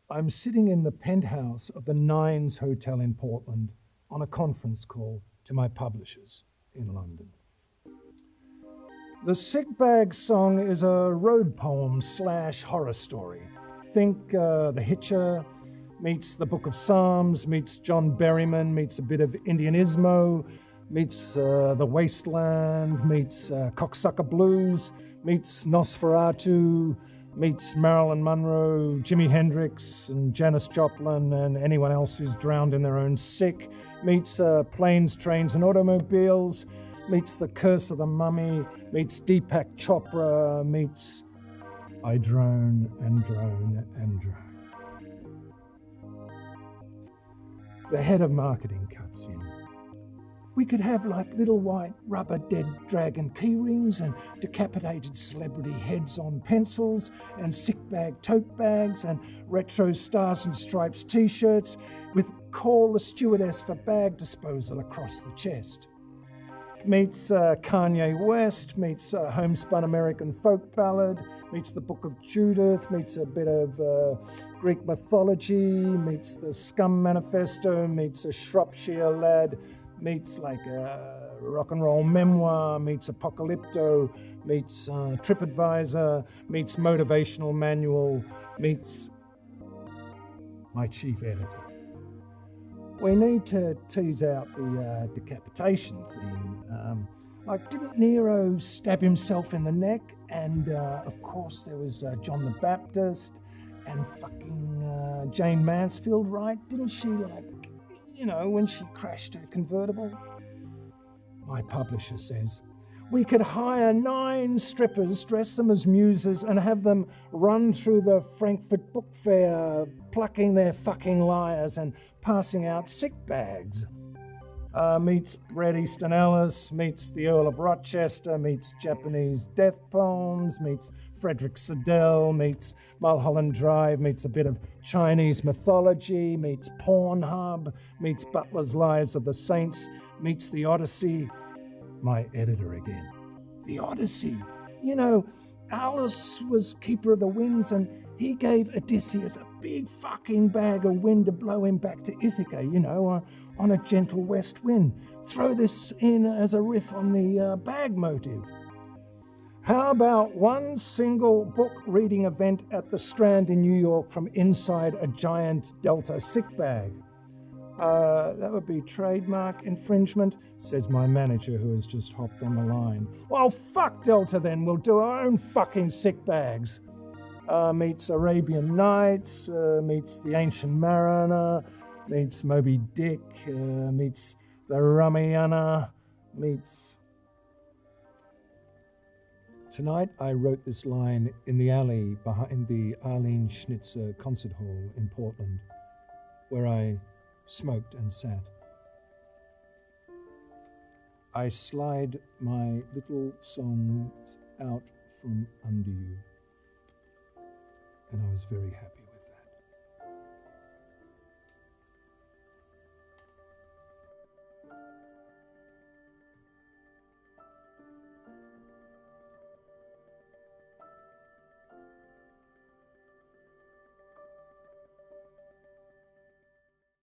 I'm sitting in the penthouse of the Nines Hotel in Portland on a conference call to my publishers in London. The Sick Bag song is a road poem / horror story. Think The Hitcher meets the Book of Psalms, meets John Berryman, meets a bit of Indianismo, meets The Wasteland, meets Cocksucker Blues, meets Nosferatu, meets Marilyn Monroe, Jimi Hendrix, and Janis Joplin, and anyone else who's drowned in their own sick, meets Planes, Trains, and Automobiles, meets The Curse of the Mummy, meets Deepak Chopra, meets I Drone and Drone and Drone. The head of marketing cuts in. We could have like little white rubber dead dragon key rings and decapitated celebrity heads on pencils and sick bag tote bags and retro Stars and Stripes t-shirts with Call the Stewardess for bag disposal across the chest. Meets Kanye West, meets homespun American folk ballad, meets the Book of Judith, meets a bit of Greek mythology, meets the Scum Manifesto, meets a Shropshire lad, meets like a rock and roll memoir, meets Apocalypto, meets TripAdvisor, meets Motivational Manual, meets my chief editor. We need to tease out the decapitation theme. Like, didn't Nero stab himself in the neck? And of course there was John the Baptist and fucking Jane Mansfield, right? Didn't she, like, you know, when she crashed her convertible? My publisher says, we could hire 9 strippers, dress them as muses, and have them run through the Frankfurt Book Fair, plucking their fucking lyres and passing out sick bags. Meets Bret Easton Ellis, meets the Earl of Rochester, meets Japanese death poems, meets Frederick Siddell, meets Mulholland Drive, meets a bit of Chinese mythology, meets Pornhub, meets Butler's Lives of the Saints, meets the Odyssey. My editor again. The Odyssey. You know, Aulus was keeper of the winds and he gave Odysseus a big fucking bag of wind to blow him back to Ithaca, you know, on a gentle west wind. Throw this in as a riff on the bag motive. How about one single book reading event at the Strand in New York from inside a giant Delta sick bag? That would be trademark infringement, says my manager who has just hopped on the line. Well, fuck Delta then, we'll do our own fucking sick bags. Meets Arabian Nights, meets The Ancient Mariner, meets Moby Dick, meets The Ramayana, meets... Tonight I wrote this line in the alley behind the Arlene Schnitzer concert hall in Portland, where I smoked and sat. I slide my little songs out from under you, and I was very happy.